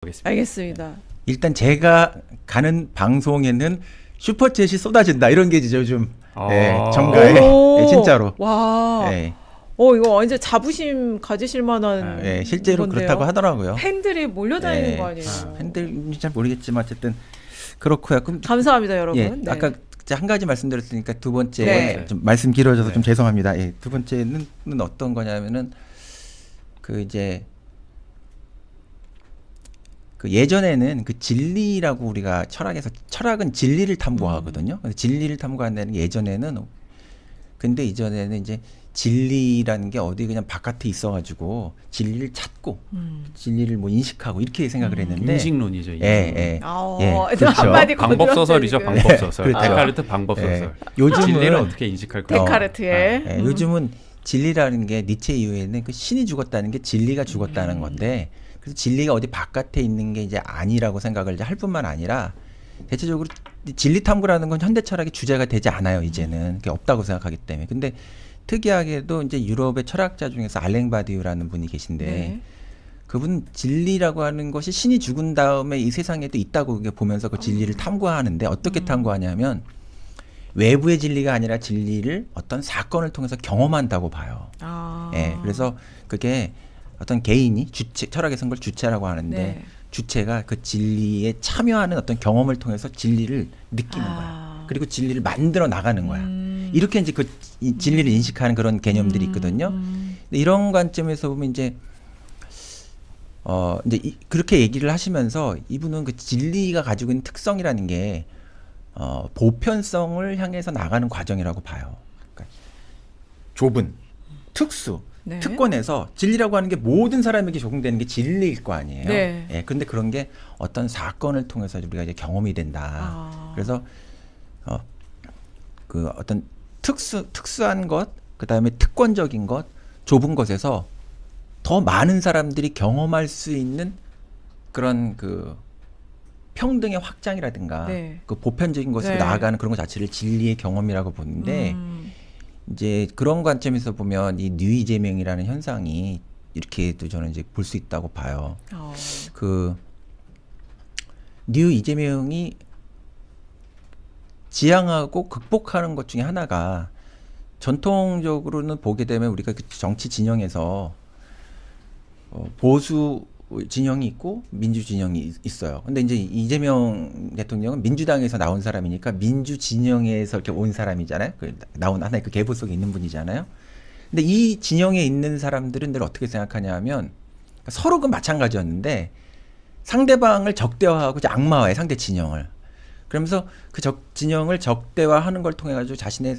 보겠습니다. 알겠습니다. 일단 제가 가는 방송에는 슈퍼챗이 쏟아진다 이런 게 이제 요즘 정가에 오. 진짜로. 와. 예, 이거 완전 자부심 가지실 만한. 실제로 건데요. 그렇다고 하더라고요. 팬들이 몰려다니는 예. 거 아니에요? 팬들인지 잘 모르겠지만 어쨌든 그렇고요. 그럼 감사합니다, 여러분. 예, 네. 아까 한 가지 말씀드렸으니까 두 번째 네. 좀 말씀 길어져서 네. 좀 죄송합니다. 예, 두 번째는 어떤 거냐면은 그 이제 그 예전에는 그 진리라고 우리가 철학은 진리를 탐구하거든요. 그래서 진리를 탐구한다는 게 예전에는 근데 이전에는 이제 진리라는 게 어디 그냥 바깥에 있어가지고 진리를 찾고 진리를 뭐 인식하고 이렇게 생각을 했는데 인식론이죠. 인식론. 예. 한마디 방법 소설이죠. 거들었어요, 방법 소설. 그렇죠. 데카르트 방법 소설. 예. 요즘은 진리를 어떻게 인식할 지금. 까? 데카르트의. 요즘은 진리라는 게 니체 이후에는 그 신이 죽었다는 게 진리가 죽었다는 건데 그래서 진리가 어디 바깥에 있는 게 이제 아니라고 생각을 이제 할 뿐만 아니라 대체적으로 진리 탐구라는 건 현대 철학의 주제가 되지 않아요. 이제는 그게 없다고 생각하기 때문에. 근데 특이하게도 이제 유럽의 철학자 중에서 알랭 바디우라는 분이 계신데 네. 그분 진리라고 하는 것이 신이 죽은 다음에 이 세상에도 있다고 그게 보면서 그 진리를 탐구하는데 어떻게 탐구하냐면 외부의 진리가 아니라 진리를 어떤 사건을 통해서 경험한다고 봐요. 예, 그래서 그게 어떤 개인이 철학에서는 걸 주체라고 하는데 네. 주체가 그 진리에 참여하는 어떤 경험을 통해서 진리를 느끼는 거야. 그리고 진리를 만들어 나가는 거야. 이렇게 이제 이 진리를 인식하는 그런 개념들이 있거든요. 근데 이런 관점에서 보면 이제 그렇게 얘기를 하시면서 이분은 그 진리가 가지고 있는 특성이라는 게 보편성을 향해서 나가는 과정이라고 봐요. 그러니까 좁은 특수 네. 특권에서 진리라고 하는 게 모든 사람에게 적용되는 게 진리일 거 아니에요. 네. 예, 그런데 그런 게 어떤 사건을 통해서 우리가 이제 경험이 된다. 그래서 그 어떤 특수한 것, 그 다음에 특권적인 것, 좁은 것에서 더 많은 사람들이 경험할 수 있는 그런 그 평등의 확장이라든가 네. 그 보편적인 것으로 네. 나아가는 그런 것 자체를 진리의 경험이라고 보는데 이제 그런 관점에서 보면 이 뉴 이재명이라는 현상이 이렇게도 저는 이제 볼 수 있다고 봐요. 그 뉴 이재명이 지향하고 극복하는 것 중에 하나가 전통적으로는 보게 되면 우리가 그 정치 진영에서 보수 진영이 있고 민주 진영이 있어요. 근데 이제 이재명 대통령은 민주당에서 나온 사람이니까 민주 진영에서 이렇게 온 사람이잖아요. 그 나온 하나의 그 계보 속에 있는 분이잖아요. 근데 이 진영에 있는 사람들은 늘 어떻게 생각하냐면 서로 그 마찬가지였는데 상대방을 적대화하고 이제 악마화해 상대 진영을. 그러면서 그 진영을 적대화하는 걸 통해 가지고 자신의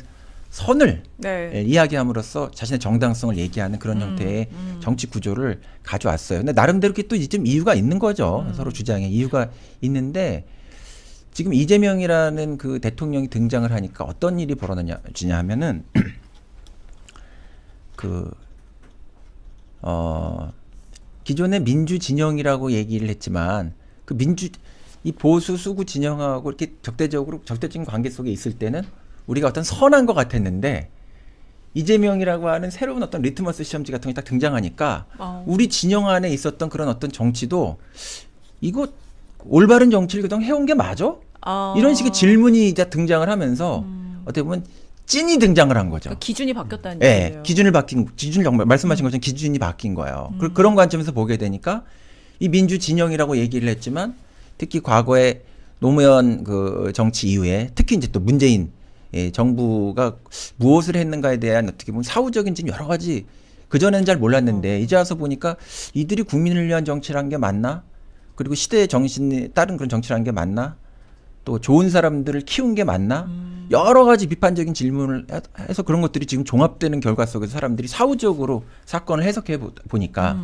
선을 네. 이야기함으로써 자신의 정당성을 얘기하는 그런 형태의 정치 구조를 가져왔어요. 근데 나름대로 또 좀 이유가 있는 거죠. 서로 주장에 이유가 있는데 지금 이재명이라는 그 대통령이 등장을 하니까 어떤 일이 벌어지냐 하면은 기존의 민주 진영이라고 얘기를 했지만 그 이 보수 수구 진영하고 이렇게 적대적인 관계 속에 있을 때는 우리가 어떤 선한 것 같았는데 이재명이라고 하는 새로운 어떤 리트머스 시험지 같은 게 딱 등장하니까 우리 진영 안에 있었던 그런 어떤 정치도 이거 올바른 정치를 그동안 해온 게 맞아? 이런 식의 질문이 이제 등장을 하면서 어떻게 보면 찐이 등장을 한 거죠. 그러니까 기준이 바뀌었다는 네, 얘기예요. 기준을 정말 말씀하신 것처럼 기준이 바뀐 거예요. 그런 관점에서 보게 되니까 이 민주 진영이라고 얘기를 했지만 특히 과거에 노무현 그 정치 이후에 특히 이제 또 문재인 정부가 무엇을 했는가에 대한 어떻게 보면 사후적인 지금 여러 가지 그전에는 잘 몰랐는데 이제 와서 보니까 이들이 국민을 위한 정치를 한 게 맞나? 그리고 시대의 정신에 따른 그런 정치를 한 게 맞나? 또 좋은 사람들을 키운 게 맞나? 여러 가지 비판적인 질문을 해서 그런 것들이 지금 종합되는 결과 속에서 사람들이 사후적으로 사건을 해석해 보니까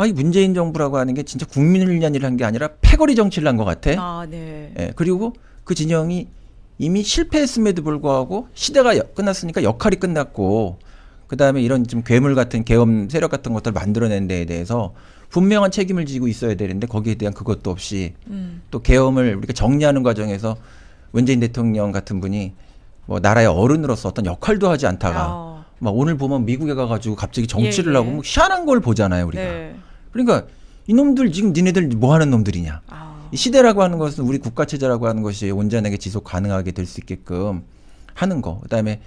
이 문재인 정부라고 하는 게 진짜 국민을 위한 일을 한 게 아니라 패거리 정치를 한 것 같아. 네. 예, 그리고 그 진영이 이미 실패했음에도 불구하고 시대가 끝났으니까 역할이 끝났고 그다음에 이런 좀 괴물 같은 계엄 세력 같은 것들을 만들어낸 데에 대해서 분명한 책임을 지고 있어야 되는데 거기에 대한 그것도 없이 또 계엄을 우리가 정리하는 과정에서 문재인 대통령 같은 분이 뭐 나라의 어른으로서 어떤 역할도 하지 않다가 막 오늘 보면 미국에 가가지고 갑자기 정치를 하고 뭐 희한한 걸 보잖아요 우리가. 네. 그러니까 이놈들 지금 니네들 뭐 하는 놈들이냐. 아. 이 시대라고 하는 것은 우리 국가체제라고 하는 것이 온전하게 지속 가능하게 될 수 있게끔 하는 거. 그다음에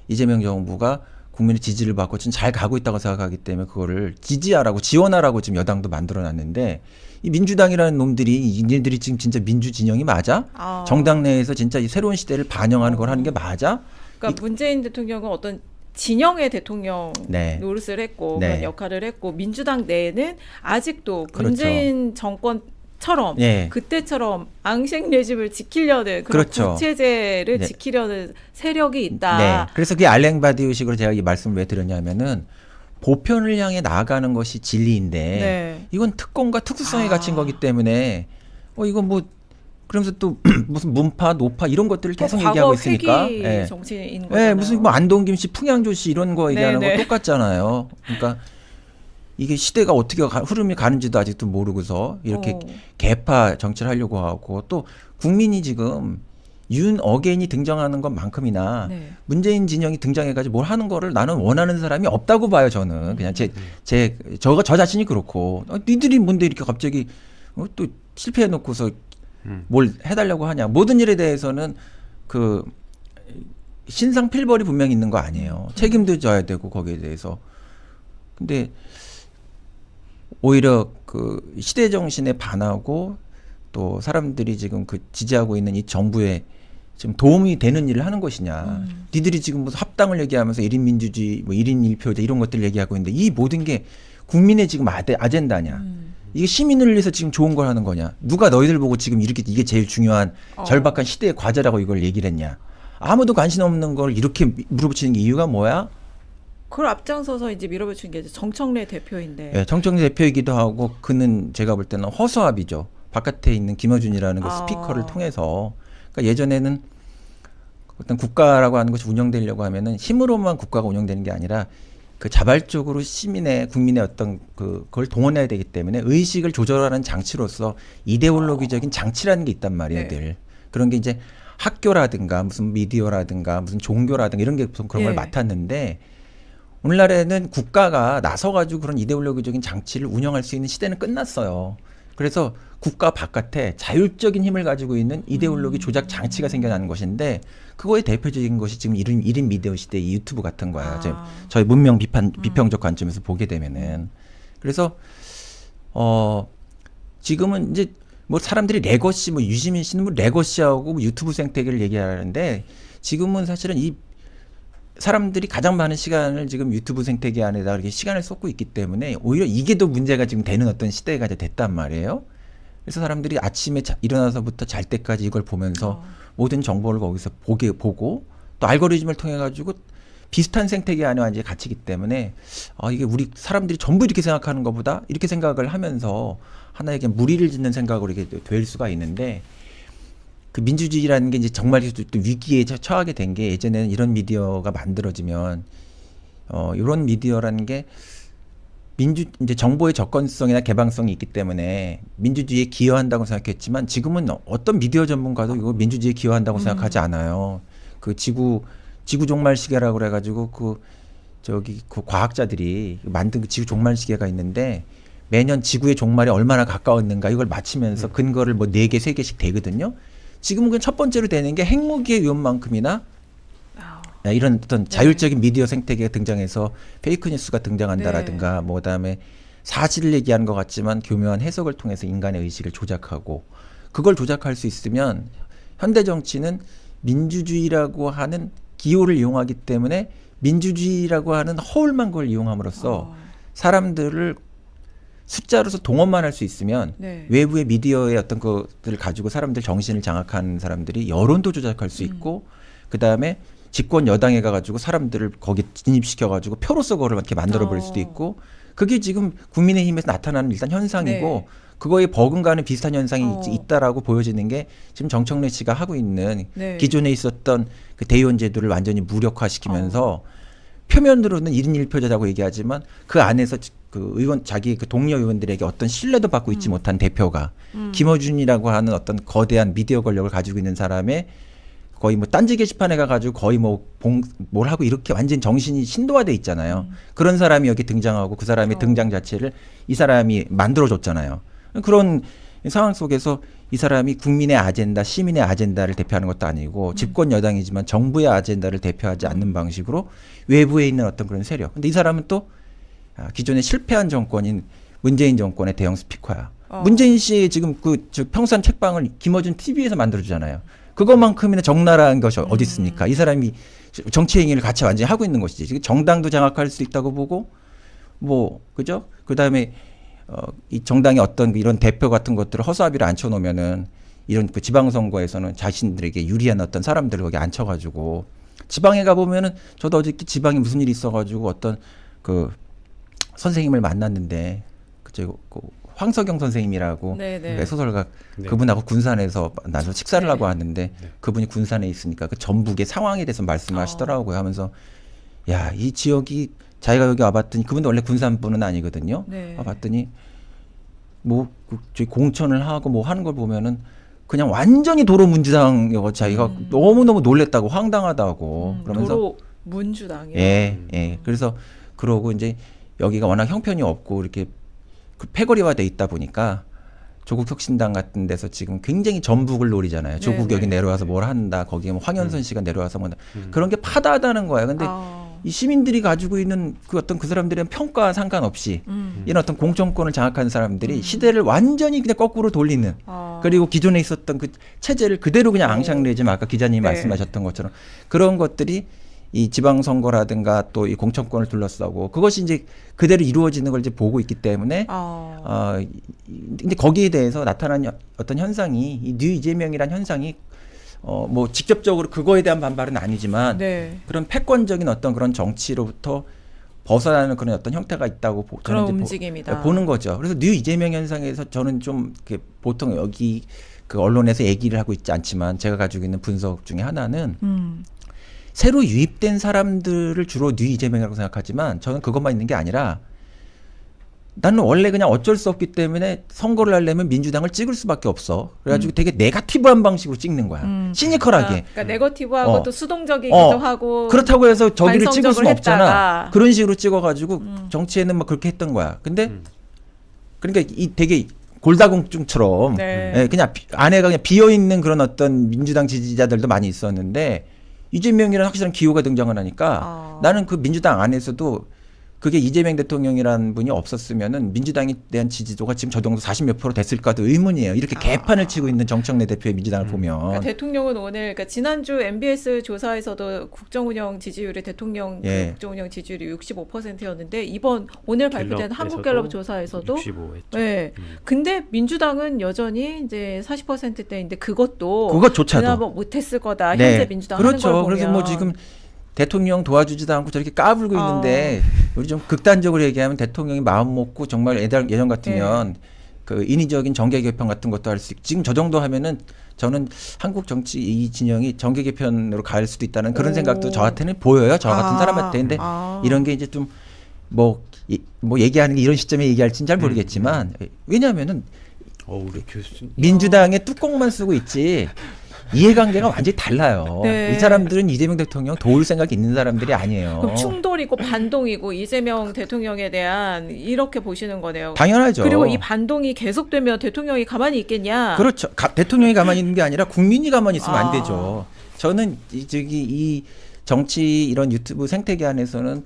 이재명 정부가 국민의 지지를 받고 지금 잘 가고 있다고 생각하기 때문에 그거를 지지하라고 지원하라고 지금 여당도 만들어놨는데 이 민주당이라는 놈들이 얘네들이 지금 진짜 민주 진영이 맞아? 아. 정당 내에서 진짜 이 새로운 시대를 반영하는 걸 하는 게 맞아? 그러니까 문재인 대통령은 어떤 진영의 대통령 네. 노릇을 했고 네. 그런 역할을 했고 민주당 내에는 아직도 그렇죠. 문재인 정권처럼 예. 그때처럼 앙식 레짐을 지키려는 그런 그렇죠. 구체제를 네. 지키려는 세력이 있다. 네. 그래서 그게 알랭바디 의식으로 제가 이 말씀을 왜 드렸냐면은 보편을 향해 나아가는 것이 진리인데 네. 이건 특권과 특수성이 아. 갇힌 거기 때문에 이건 뭐 그러면서 또 무슨 문파, 노파 이런 것들을 계속 과거 얘기하고 있으니까. 회귀 예. 정치인 거잖아요. 예, 무슨 뭐 안동김 씨, 풍양조 씨 이런 거 얘기하는 네, 네. 거 똑같잖아요. 그러니까 이게 시대가 어떻게 흐름이 가는지도 아직도 모르고서 이렇게 어. 개파 정치를 하려고 하고 또 국민이 지금 윤 어게인이 등장하는 것만큼이나 네. 문재인 진영이 등장해가지고 뭘 하는 거를 나는 원하는 사람이 없다고 봐요. 저는 그냥 저 자신이 그렇고 니들이 뭔데 이렇게 갑자기 또 실패해놓고서 뭘 해달라고 하냐. 모든 일에 대해서는 그 신상 필벌이 분명히 있는 거 아니에요. 책임도 져야 되고 거기에 대해서. 근데 오히려 그 시대 정신에 반하고 또 사람들이 지금 그 지지하고 있는 이 정부에 지금 도움이 되는 일을 하는 것이냐. 니들이 지금 무슨 합당을 얘기하면서 1인 민주주의, 뭐 1인 1표제 이런 것들 얘기하고 있는데 이 모든 게 국민의 지금 아젠다냐. 이게 시민을 위해서 지금 좋은 걸 하는 거냐. 누가 너희들 보고 지금 이렇게 이게 제일 중요한 절박한 시대의 과제라고 이걸 얘기를 했냐. 아무도 관심 없는 걸 이렇게 물어붙이는 게 이유가 뭐야? 그걸 앞장서서 이제 밀어붙인 게 이제 정청래 대표인데. 네, 정청래 대표이기도 하고 그는 제가 볼 때는 허수아비죠. 바깥에 있는 김어준이라는 그 스피커를 통해서. 그러니까 예전에는 어떤 국가라고 하는 것이 운영되려고 하면은 힘으로만 국가가 운영되는 게 아니라 그 자발적으로 시민의 국민의 어떤 그걸 동원해야 되기 때문에 의식을 조절하는 장치로서 이데올로기적인 장치라는 게 있단 말이에요. 네. 늘. 그런 게 이제 학교라든가 무슨 미디어라든가 무슨 종교라든가 이런 게 보통 그런 걸 예. 맡았는데 오늘날에는 국가가 나서가지고 그런 이데올로기적인 장치를 운영할 수 있는 시대는 끝났어요. 그래서 국가 바깥에 자율적인 힘을 가지고 있는 이데올로기 조작 장치가 생겨나는 것인데 그거의 대표적인 것이 지금 1인 미디어 시대의 유튜브 같은 거예요. 저희 문명 비평적 관점에서 보게 되면은. 그래서 지금은 이제 뭐 사람들이 레거시 뭐 유시민 씨는 뭐 레거시하고 뭐 유튜브 생태계를 얘기하는데 지금은 사실은 이 사람들이 가장 많은 시간을 지금 유튜브 생태계 안에다 이렇게 시간을 쏟고 있기 때문에 오히려 이게 더 문제가 지금 되는 어떤 시대가 이제 됐단 말이에요. 그래서 사람들이 아침에 일어나서부터 잘 때까지 이걸 보면서 모든 정보를 거기서 보고 또 알고리즘을 통해 가지고 비슷한 생태계 안에 완전히 갇히기 때문에 이게 우리 사람들이 전부 이렇게 생각하는 것보다 이렇게 생각을 하면서 하나에게 무리를 짓는 생각으로 이렇게 될 수가 있는데 그 민주주의라는 게 이제 정말 또 위기에 처하게 된 게 예전에는 이런 미디어가 만들어지면 이런 미디어라는 게 이제 정보의 접근성이나 개방성이 있기 때문에 민주주의에 기여한다고 생각했지만 지금은 어떤 미디어 전문가도 이거 민주주의에 기여한다고 생각하지 않아요. 그 지구 종말 시계라고 그래가지고 그 과학자들이 만든 그 지구 종말 시계가 있는데 매년 지구의 종말이 얼마나 가까웠는가 이걸 맞추면서 근거를 뭐 4개, 3개씩 되거든요. 지금은 그냥 첫 번째로 되는 게 핵무기의 위험만큼이나 이런 어떤 자율적인 미디어 생태계가 등장해서 페이크 뉴스가 등장한다라든가 뭐 그다음에 사실을 얘기하는 것 같지만 교묘한 해석을 통해서 인간의 의식을 조작하고 그걸 조작할 수 있으면 현대 정치는 민주주의라고 하는 기호를 이용하기 때문에 민주주의라고 하는 허울만 걸 이용함으로써 사람들을 숫자로서 동원만 할 수 있으면 외부의 미디어의 어떤 것들을 가지고 사람들 정신을 장악하는 사람들이 여론도 조작할 수 있고 그다음에 집권 여당에 가가지고 사람들을 거기 진입시켜가지고 표로서 그걸 이렇게 만들어버릴 수도 있고 그게 지금 국민의힘에서 나타나는 일단 현상이고 그거에 버금가는 비슷한 현상이 있다라고 보여지는 게 지금 정청래 씨가 하고 있는 기존에 있었던 그 대의원 제도를 완전히 무력화시키면서 표면으로는 1인 1표제라고 얘기하지만 그 안에서 그 의원 자기 그 동료 의원들에게 어떤 신뢰도 받고 있지 못한 대표가 김어준이라고 하는 어떤 거대한 미디어 권력을 가지고 있는 사람의 거의 뭐 딴지 게시판에 가가지고 거의 뭐 뭘 하고 이렇게 완전 정신이 신도화돼 있잖아요. 그런 사람이 여기 등장하고 그 사람의 등장 자체를 이 사람이 만들어줬잖아요. 그런 상황 속에서 이 사람이 국민의 아젠다, 시민의 아젠다를 대표하는 것도 아니고 집권 여당이지만 정부의 아젠다를 대표하지 않는 방식으로 외부에 있는 어떤 그런 세력. 근데 이 사람은 또 기존에 실패한 정권인 문재인 정권의 대형 스피커야. 문재인 씨 지금 저 평산 책방을 김어준 TV에서 만들어주잖아요. 그것만큼이나 적나라한 것이 어디 있습니까? 이 사람이 정치 행위를 같이 완전히 하고 있는 것이지. 정당도 장악할 수 있다고 보고, 뭐 그죠? 그 다음에 이 정당의 어떤 이런 대표 같은 것들을 허수아비를 앉혀놓으면은 이런 그 지방선거에서는 자신들에게 유리한 어떤 사람들을 거기 앉혀가지고 지방에 가보면은 저도 어저께 지방에 무슨 일이 있어가지고 어떤 그 선생님을 만났는데 그죠? 황석영 선생님이라고 네네. 소설가 네. 그분하고 군산에서 만나서 식사를 네. 하고 왔는데 그분이 군산에 있으니까 그 전북의 상황에 대해서 말씀하시더라고요. 하면서 야, 이 지역이 자기가 여기 와봤더니 그분도 원래 군산 분은 아니거든요. 네. 와봤더니 뭐 저희 공천을 하고 뭐 하는 걸 보면은 그냥 완전히 도로 문주당이고 자기가 너무너무 놀랬다고 황당하다고 그러면서 도로 문주당이요. 예. 그래서 그러고 이제 여기가 워낙 형편이 없고 이렇게 그 패거리화돼 있다 보니까 조국 혁신당 같은 데서 지금 굉장히 전북을 노리잖아요. 조국 네, 여기 네. 내려와서 뭘 한다. 거기에 뭐 황현선 씨가 내려와서 뭐 그런 게 파다하다는 거예요. 근데 이 시민들이 가지고 있는 그 어떤 그 사람들의 평가와 상관없이 이런 어떤 공정권을 장악하는 사람들이 시대를 완전히 그냥 거꾸로 돌리는 그리고 기존에 있었던 그 체제를 그대로 그냥 앙샹레지만 아까 기자님이 네. 말씀하셨던 것처럼 그런 것들이 이 지방선거라든가 또 이 공천권을 둘러싸고 그것이 이제 그대로 이루어지는 걸 이제 보고 있기 때문에 근데 거기에 대해서 나타난 어떤 현상이 이 뉴 이재명이란 현상이 뭐 직접적으로 그거에 대한 반발은 아니지만 네. 그런 패권적인 어떤 그런 정치로부터 벗어나는 그런 어떤 형태가 있다고 그런 저는 이제 움직임이다. 보는 거죠. 그래서 뉴 이재명 현상에서 저는 좀 이렇게 보통 여기 그 언론에서 얘기를 하고 있지 않지만 제가 가지고 있는 분석 중에 하나는 새로 유입된 사람들을 주로 뉴 이재명이라고 생각하지만 저는 그것만 있는 게 아니라 나는 원래 그냥 어쩔 수 없기 때문에 선거를 하려면 민주당을 찍을 수밖에 없어. 그래가지고 되게 네거티브한 방식으로 찍는 거야. 시니컬하게. 그러니까 네거티브하고 또 수동적이기도 하고 그렇다고 해서 저기를 찍을 수는 반성적으로 없잖아. 했다가. 그런 식으로 찍어가지고 정치에는 막 그렇게 했던 거야. 근데 그러니까 이 되게 골다공증처럼 네. 예, 그냥 안에가 그냥 비어 있는 그런 어떤 민주당 지지자들도 많이 있었는데 이재명이라는 확실한 기호가 등장을 하니까 나는 그 민주당 안에서도 그게 이재명 대통령이라는 분이 없었으면은 민주당에 대한 지지도가 지금 저 정도 40몇 % 됐을까도 의문이에요. 이렇게 개판을 치고 있는 정청래 대표의 민주당을 보면. 그러니까 대통령은 오늘 그러니까 지난주 MBS 조사에서도 국정운영 지지율이 대통령 그 예. 국정운영 지지율이 65%였는데 이번 오늘 발표된 한국갤럽 조사에서도 65했죠. 네. 근데 민주당은 여전히 이제 40%대인데 그것도 그것조차도. 그나마 못했을 거다. 네. 현재 민주당 그렇죠. 하는 걸 보면. 그래서 뭐 지금 대통령 도와주지도 않고 저렇게 까불고 있는데 우리 좀 극단적으로 얘기하면 대통령이 마음 먹고 정말 예전 같으면 그 인위적인 정계 개편 같은 것도 할 수 있고 지금 저 정도 하면은 저는 한국 정치 이 진영이 정계 개편으로 갈 수도 있다는 그런 생각도 저한테는 보여요. 저 같은 사람한테. 근데 이런 게 이제 좀 뭐 얘기하는 게 이런 시점에 얘기할지는 잘 모르겠지만 왜냐하면은 우리 교수님. 민주당의 뚜껑만 쓰고 있지 이해관계가 완전히 달라요. 네. 이 사람들은 이재명 대통령 도울 생각이 있는 사람들이 아니에요. 그럼 충돌이고 반동이고 이재명 대통령에 대한 이렇게 보시는 거네요. 당연하죠. 그리고 이 반동이 계속되면 대통령이 가만히 있겠냐? 그렇죠. 대통령이 가만히 있는 게 아니라 국민이 가만히 있으면 안 되죠. 저는 이 정치 이런 유튜브 생태계 안에서는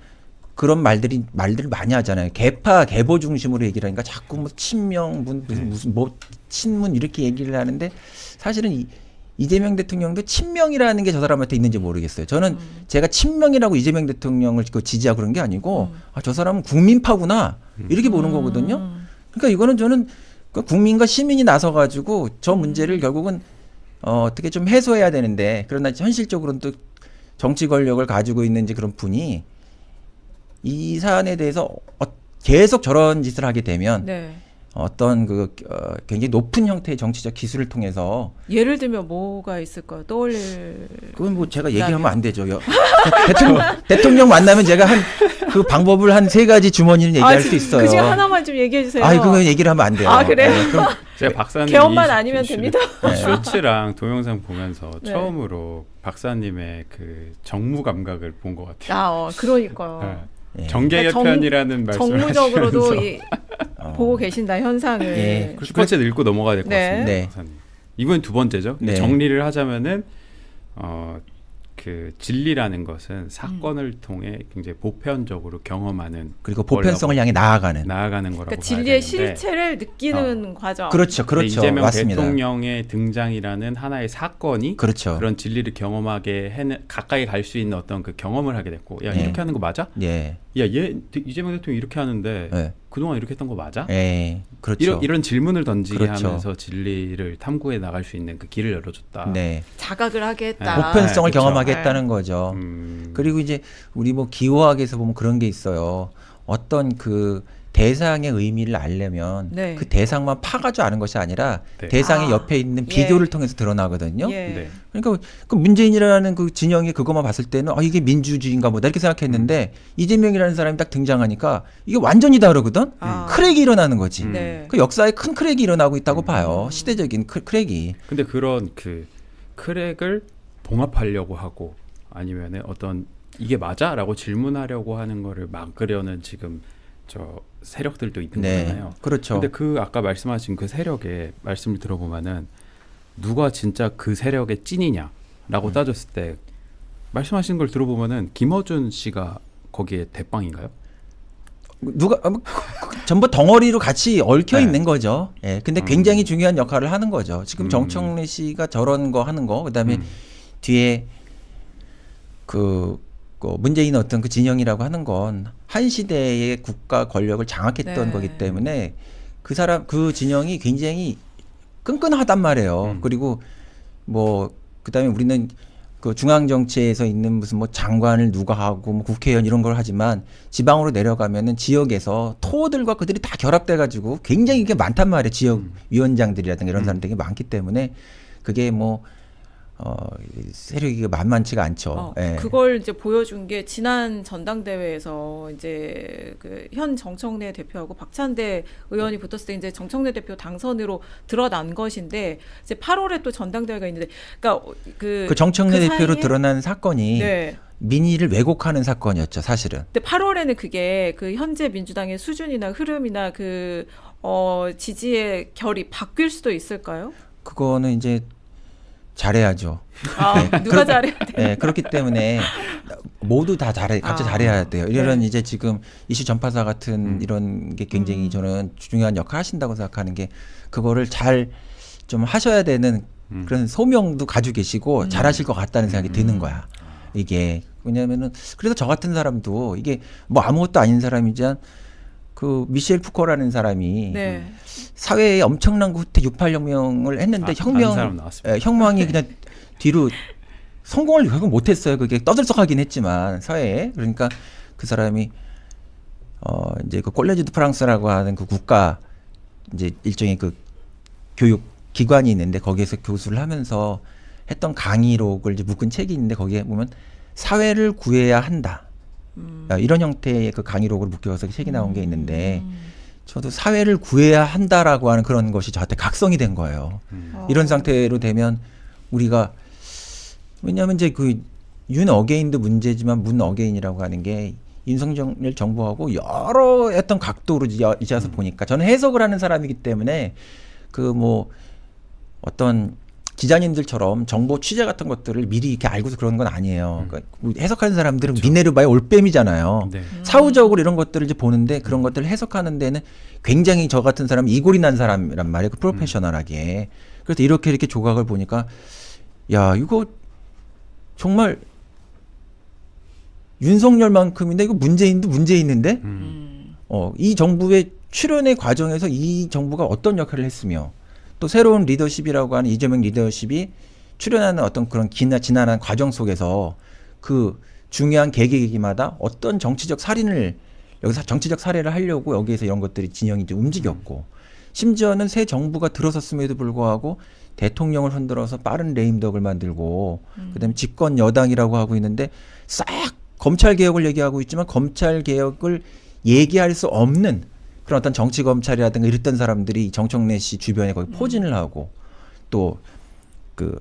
그런 말들을 많이 하잖아요. 개파 개보 중심으로 얘기를 하니까 자꾸 뭐 친명 무슨 뭐 친문 이렇게 얘기를 하는데 사실은 이재명 대통령도 친명이라는 게 저 사람한테 있는지 모르겠어요. 저는 제가 친명이라고 이재명 대통령을 지지하고 그런 게 아니고 저 사람은 국민파구나 이렇게 보는 거거든요. 그러니까 이거는 저는 국민과 시민이 나서 가지고 저 문제를 결국은 어떻게 좀 해소해야 되는데 그러나 현실적으로는 또 정치 권력을 가지고 있는지 그런 분이 이 사안에 대해서 계속 저런 짓을 하게 되면 네. 어떤 굉장히 높은 형태의 정치적 기술을 통해서 예를 들면 뭐가 있을까요? 떠올릴 그건 뭐 제가 얘기하면 안 되죠. 대통령 만나면 제가 한 그 방법을 한 3가지 주머니는 얘기할 수 있어요. 그중에 하나만 좀 얘기해 주세요. 아이 그거 얘기를 하면 안 돼요. 아, 그래요? 네, 그럼 제가 박사님 개엄만 아니면 됩니다. 쇼츠랑 동영상 보면서 네. 처음으로 박사님의 그 정무 감각을 본 것 같아요. 아, 그러니까요. 네. 예. 정계개편이라는 말씀을 정무적으로도 하시면서 보고 계신다 현상을. 예. 첫 번째 읽고 넘어가야 될 것 네. 같습니다. 네. 박사님. 이번 두 번째죠. 근데 네. 정리를 하자면은 그 진리라는 것은 사건을 통해 굉장히 보편적으로 경험하는 그리고 보편성을 향해 나아가는. 나아가는 거라고 그러니까 봐야 진리의 되는데 실체를 느끼는 과정. 그렇죠, 근데 그렇죠. 이재명 맞습니다. 대통령의 등장이라는 하나의 사건이 그렇죠. 그런 진리를 경험하게 가까이 갈 수 있는 어떤 그 경험을 하게 됐고, 야 네. 이렇게 하는 거 맞아? 예, 야 얘 이재명 대통령 이렇게 하는데 예, 그동안 이렇게 했던 거 맞아? 예, 그렇죠. 이런 질문을 던지게 그렇죠. 하면서 진리를 탐구해 나갈 수 있는 그 길을 열어줬다. 네, 자각을 하게 했다. 보편성을 그렇죠. 경험하겠다는 거죠. 그리고 이제 우리 뭐 기호학에서 보면 그런 게 있어요. 어떤 그 대상의 의미를 알려면 네. 그 대상만 파가지고 아는 것이 아니라 네. 대상의 아, 옆에 있는 예. 비교를 통해서 드러나거든요. 예. 네. 그러니까 그 문재인이라는 그 진영이 그것만 봤을 때는 이게 민주주의인가 보다 이렇게 생각했는데 이재명이라는 사람이 딱 등장하니까 이게 완전히 다르거든. 아. 크랙이 일어나는 거지. 네. 그 역사에 큰 크랙이 일어나고 있다고 봐요. 시대적인 크랙이. 근데 그런 그 크랙을 봉합하려고 하고 아니면은 어떤 이게 맞아라고 질문하려고 하는 거를 막으려는 지금 저 세력들도 있는 네, 거잖아요. 그렇죠. 근데 그 아까 말씀하신 그 세력의 말씀을 들어보면은 누가 진짜 그 세력의 찐이냐라고 따졌을 때 말씀하신 걸 들어보면은 김어준 씨가 거기에 대빵인가요? 누가 전부 덩어리로 같이 얽혀 네. 있는 거죠. 예. 근데 굉장히 중요한 역할을 하는 거죠. 지금 정청래 씨가 저런 거 하는 거, 그다음에 뒤에 그 문재인 어떤 그 진영이라고 하는 건 한 시대의 국가 권력을 장악했던 네. 거기 때문에 그 사람 그 진영이 굉장히 끈끈하단 말이에요. 그리고 뭐 그다음에 우리는 그 중앙 정치에서 있는 무슨 뭐 장관을 누가 하고 뭐 국회의원 이런 걸 하지만 지방으로 내려가면은 지역에서 토들과 그들이 다 결합돼 가지고 굉장히 이게 많단 말이에요. 지역 위원장들이라든가 이런 사람들이 되게 많기 때문에 그게 뭐 세력이 만만치가 않죠. 예. 그걸 이제 보여준 게 지난 전당대회에서 이제 그 현 정청래 대표하고 박찬대 의원이 붙었을 때 이제 정청래 대표 당선으로 드러난 것인데 이제 8월에 또 전당대회가 있는데, 그러니까 그 정청래 그 대표로 사이에- 드러난 사건이 네. 민의를 왜곡하는 사건이었죠, 사실은. 근데 8월에는 그게 그 현재 민주당의 수준이나 흐름이나 그 지지의 결이 바뀔 수도 있을까요? 그거는 이제 잘해야죠. 누가 잘해야 돼? 네, 그렇기 때문에 모두 다 각자 잘해야 돼요. 이런 네. 이제 지금 이슈 전파사 같은 이런 게 굉장히 저는 중요한 역할 하신다고 생각하는 게 그거를 잘 좀 하셔야 되는 그런 소명도 가지고 계시고 잘하실 것 같다는 생각이 드는 거야. 이게 왜냐면은 그래서 저 같은 사람도 이게 뭐 아무것도 아닌 사람이지만 그 미셸 푸코라는 사람이 네. 사회에 엄청난 후퇴 6.8혁명을 했는데 아는 사람 나왔습니다. 혁명이 그냥 뒤로 성공을 결국 못했어요. 그게 떠들썩하긴 했지만 사회에. 그러니까 그 사람이 이제 그 콜레지 드 프랑스라고 하는 그 국가 이제 일종의 그 교육 기관이 있는데 거기에서 교수를 하면서 했던 강의록을 이제 묶은 책이 있는데 거기에 보면 사회를 구해야 한다. 이런 형태의 그 강의록을 묶여서 책이 나온 게 있는데 저도 사회를 구해야 한다라고 하는 그런 것이 저한테 각성이 된 거예요. 이런 상태로 되면 우리가 왜냐하면 이제 그 윤 어게인도 문제지만 문 어게인이라고 하는 게 윤석열 정부하고 여러 어떤 각도로 이제 와서 보니까 저는 해석을 하는 사람이기 때문에 그 뭐 어떤 기자님들처럼 정보 취재 같은 것들을 미리 이렇게 알고서 그런 건 아니에요. 그러니까 해석하는 사람들은 미네르바의 올빼미잖아요. 네. 사후적으로 이런 것들을 이제 보는데 그런 것들을 해석하는 데는 굉장히 저 같은 사람 이골이 난 사람이란 말이에요. 그 프로페셔널하게. 그래서 이렇게 조각을 보니까 야 이거 정말 윤석열만큼인데 이거 문재인도 문제있는데 이 정부의 출연의 과정에서 이 정부가 어떤 역할을 했으며 또 새로운 리더십이라고 하는 이재명 리더십이 출연하는 어떤 그런 지난한 과정 속에서 그 중요한 계기마다 어떤 정치적 살인을 여기서 정치적 살해를 하려고 여기에서 이런 것들이 진영이 이제 움직였고 심지어는 새 정부가 들어섰음에도 불구하고 대통령을 흔들어서 빠른 레임덕을 만들고 그다음에 집권 여당이라고 하고 있는데 싹 검찰 개혁을 얘기하고 있지만 검찰 개혁을 얘기할 수 없는 그런 어떤 정치 검찰이라든가 이랬던 사람들이 정청래 씨 주변에 거기 포진을 하고 또 그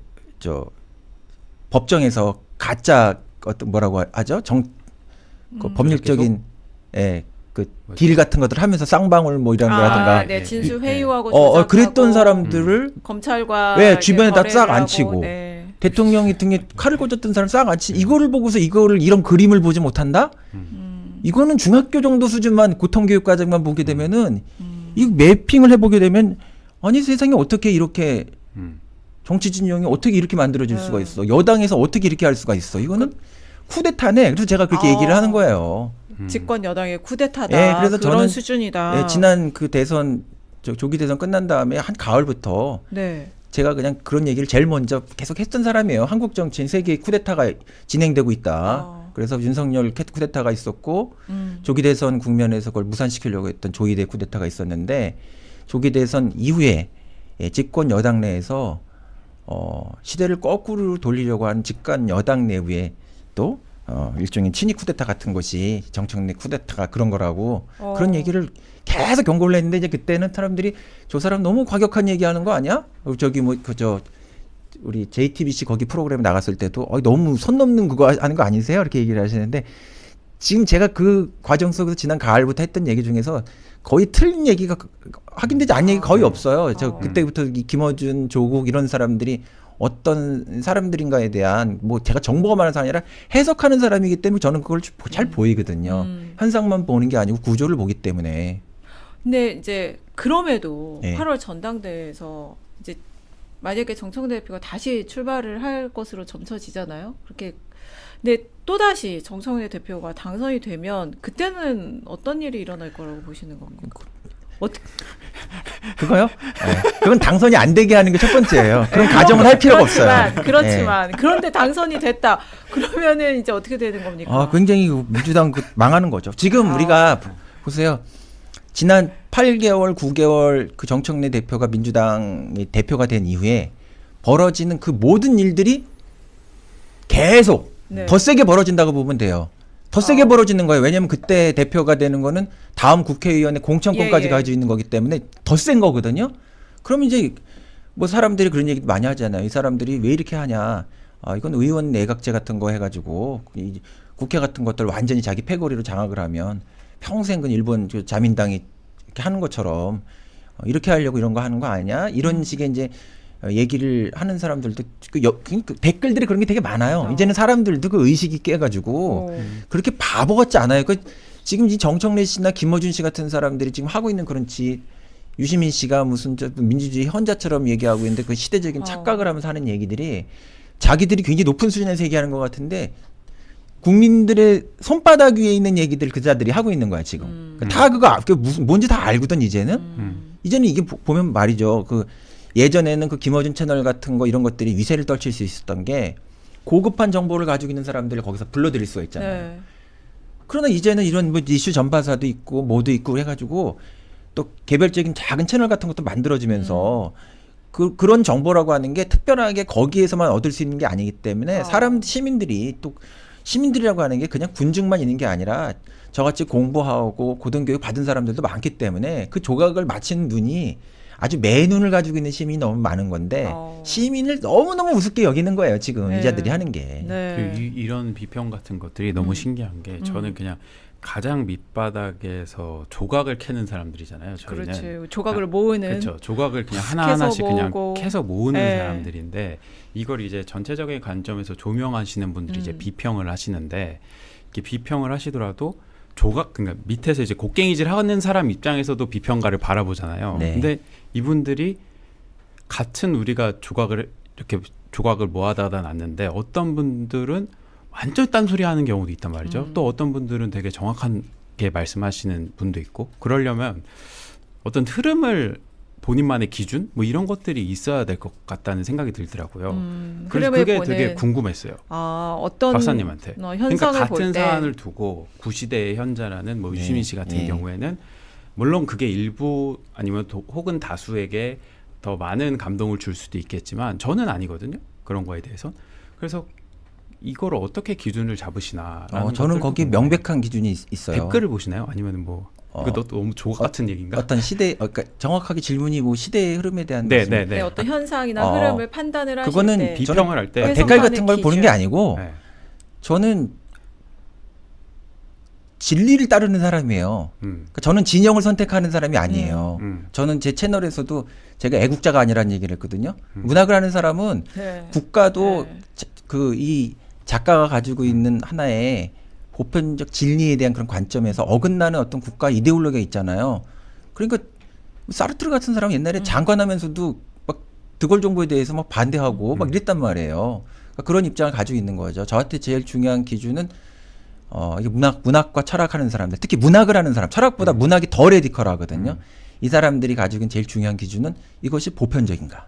법정에서 가짜 어떤 뭐라고 하죠? 그 법률적인 그 딜 같은 것들 하면서 쌍방울 뭐 이런 거라든가 네, 진술 회유하고 조작하고 그랬던 사람들을 검찰과 왜 이렇게 주변에다 거래를 싹 하고, 앉히고 네. 대통령이 등에 칼을 꽂았던 사람 싹 앉히 이거를 보고서 이거를 이런 그림을 보지 못한다? 이거는 중학교 정도 수준만 고통교육 과정만 보게 되면은 이 매핑을 해보게 되면 아니 세상에 어떻게 이렇게 정치 진영이 어떻게 이렇게 만들어질 수가 있어? 여당에서 어떻게 이렇게 할 수가 있어? 이거는 쿠데타네. 그래서 제가 그렇게 얘기를 하는 거예요. 집권 여당의 쿠데타다. 예, 그래서 그런 저는 수준이다. 예, 지난 그 대선 조기 대선 끝난 다음에 한 가을부터 네. 제가 그냥 그런 얘기를 제일 먼저 계속 했던 사람이에요. 한국 정치인 세계의 쿠데타가 진행되고 있다. 그래서 윤석열 쿠데타가 있었고 조기 대선 국면에서 그걸 무산시키려고 했던 조이대 쿠데타가 있었는데 조기 대선 이후에 집권 여당 내에서 시대를 거꾸로 돌리려고 하는 집권 여당 내부에 또 일종의 친이 쿠데타 같은 것이 정청래 쿠데타가 그런 거라고 그런 얘기를 계속 경고를 했는데 이제 그때는 사람들이 저 사람 너무 과격한 얘기하는 거 아니야? 저기 뭐 그저 우리 JTBC 거기 프로그램에 나갔을 때도 너무 선 넘는 그거 하는 거 아니세요? 이렇게 얘기를 하시는데 지금 제가 그 과정 속에서 지난 가을부터 했던 얘기 중에서 거의 틀린 얘기가 확인되지 않은 얘기 거의 없어요. 저 그때부터 김어준, 조국 이런 사람들이 어떤 사람들인가에 대한 뭐 제가 정보가 많은 사람이 아니라 해석하는 사람이기 때문에 저는 그걸 잘 보이거든요. 현상만 보는 게 아니고 구조를 보기 때문에. 근데 이제 그럼에도 네. 8월 전당대회에서 이제 만약에 정청래 대표가 다시 출마를 할 것으로 점쳐지잖아요. 그렇게 근데 또다시 정청래 대표가 당선이 되면 그때는 어떤 일이 일어날 거라고 보시는 겁니까? 어떻게 그거요? 네. 그건 당선이 안 되게 하는 게 첫 번째예요. 그런 가정을 할 필요가 없어요. 그렇지만 그런데 당선이 됐다. 그러면은 이제 어떻게 되는 겁니까? 굉장히 민주당 망하는 거죠. 지금 우리가 보세요. 지난 8개월, 9개월 그 정청래 대표가 민주당의 대표가 된 이후에 벌어지는 그 모든 일들이 계속 네. 더 세게 벌어진다고 보면 돼요. 더 세게 벌어지는 거예요. 왜냐하면 그때 대표가 되는 거는 다음 국회의원의 공천권까지 가지고 있는 거기 때문에 더 센 거거든요. 그럼 이제 뭐 사람들이 그런 얘기 많이 하잖아요. 이 사람들이 왜 이렇게 하냐. 이건 의원 내각제 같은 거 해가지고 이 국회 같은 것들 완전히 자기 패거리로 장악을 하면 평생 그 일본 그 자민당이 이렇게 하는 것처럼 이렇게 하려고 이런 거 하는 거 아니냐. 이런 식의 이제 얘기를 하는 사람들도 그 댓글들이 그런 게 되게 많아요. 이제는 사람들도 그 의식이 깨가지고 그렇게 바보 같지 않아요. 지금 이 정청래 씨나 김어준 씨 같은 사람들이 지금 하고 있는 그런 유시민 씨가 무슨 민주주의 현자처럼 얘기하고 있는데 그 시대적인 착각을 하면서 하는 얘기들이 자기들이 굉장히 높은 수준에서 얘기하는 것 같은데 국민들의 손바닥 위에 있는 얘기들 그자들이 하고 있는 거야 지금. 다 그거 무슨 뭔지 다 알거든 이제는. 이제는 이게 보면 말이죠. 예전에는 그 김어준 채널 같은 거 이런 것들이 위세를 떨칠 수 있었던 게 고급한 정보를 가지고 있는 사람들을 거기서 불러들일 수가 있잖아요. 네. 그러나 이제는 이런 뭐 이슈 전파사도 있고 뭐도 있고 해가지고 또 개별적인 작은 채널 같은 것도 만들어지면서 그런 정보라고 하는 게 특별하게 거기에서만 얻을 수 있는 게 아니기 때문에 시민들이라고 하는 게 그냥 군중만 있는 게 아니라 저같이 공부하고 고등교육 받은 사람들도 많기 때문에 그 조각을 맞히는 눈이 아주 매눈을 가지고 있는 시민이 너무 많은 건데 시민을 너무너무 우습게 여기는 거예요. 지금 이자들이 하는 게. 네. 이런 비평 같은 것들이 너무 신기한 게 저는 그냥 가장 밑바닥에서 조각을 캐는 사람들이잖아요. 저희는. 그렇지. 조각을 모으는. 그렇죠. 조각을 그냥 하나하나씩 그냥 캐서 모으는 네. 사람들인데 이걸 이제 전체적인 관점에서 조명하시는 분들이 이제 비평을 하시는데 이렇게 비평을 하시더라도 그러니까 밑에서 이제 곡괭이질 하는 사람 입장에서도 비평가를 바라보잖아요. 네. 근데 이분들이 같은 우리가 이렇게 조각을 모아다가 놨는데 어떤 분들은 완전 딴소리 하는 경우도 있단 말이죠. 또 어떤 분들은 되게 정확하게 말씀하시는 분도 있고 그러려면 어떤 흐름을 본인만의 기준 뭐 이런 것들이 있어야 될 것 같다는 생각이 들더라고요. 그래서 그게 되게 궁금했어요. 어떤 박사님한테. 그러니까 같은 때. 사안을 두고 구시대의 현자라는 뭐 유시민 씨 같은 경우에는 물론 그게 일부 아니면 혹은 다수에게 더 많은 감동을 줄 수도 있겠지만 저는 아니거든요. 그런 거에 대해서. 그래서 이걸 어떻게 기준을 잡으시나? 저는 거기에 명백한 기준이 있어요. 댓글을 보시나요? 아니면 뭐 이거 너무 조각 같은 얘기인가? 어떤 시대, 그러니까 정확하게 질문이 뭐 시대의 흐름에 대한 네, 말씀. 네, 네, 네. 어떤 현상이나 흐름을 판단을 하실 그거는 때 비평을 할 때 해석- 댓글 같은 걸 기준. 보는 게 아니고 네. 저는 진리를 따르는 사람이에요. 음, 그러니까 저는 진영을 선택하는 사람이 아니에요. 음. 저는 제 채널에서도 제가 애국자가 아니라는 얘기를 했거든요. 문학을 하는 사람은 네. 국가도 네. 그 이 작가가 가지고 있는 하나의 보편적 진리에 대한 그런 관점에서 어긋나는 어떤 국가 이데올로기가 있잖아요. 그러니까 사르트르 같은 사람은 옛날에 장관하면서도 막 드골 정부에 대해서 막 반대하고 막 이랬단 말이에요. 그러니까 그런 입장을 가지고 있는 거죠. 저한테 제일 중요한 기준은 이게 문학과 철학하는 사람들, 특히 문학을 하는 사람, 철학보다 문학이 더 레디컬하거든요. 이 사람들이 가지고 있는 제일 중요한 기준은 이것이 보편적인가.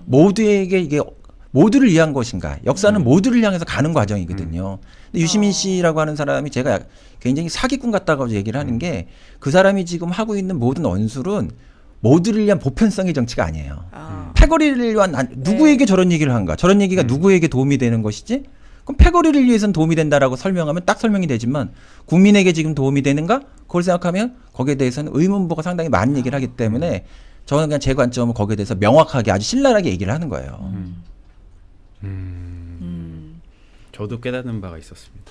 모두에게 이게 모두를 위한 것인가. 역사는 모두를 향해서 가는 과정이거든요. 근데 유시민 씨라고 하는 사람이 제가 굉장히 사기꾼 같다고 얘기를 하는 게 그 사람이 지금 하고 있는 모든 언술은 모두를 위한 보편성의 정치가 아니에요. 패거리를 위한 누구에게 저런 얘기를 한가? 저런 얘기가 누구에게 도움이 되는 것이지? 그럼 패거리를 위해서는 도움이 된다라고 설명하면 딱 설명이 되지만 국민에게 지금 도움이 되는가? 그걸 생각하면 거기에 대해서는 의문부가 상당히 많은 얘기를 하기 때문에 저는 그냥 제 관점은 거기에 대해서 명확하게 아주 신랄하게 얘기를 하는 거예요. 저도 깨닫는 바가 있었습니다.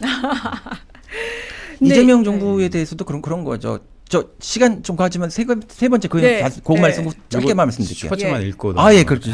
이재명 네. 정부에 대해서도 그런 거죠. 저 시간 좀 가지만 세 번째 그 네. 그 네. 말씀 짧게만 이거 말씀드릴게요. 슈퍼챗만 예. 읽고 아, 예, 그렇죠.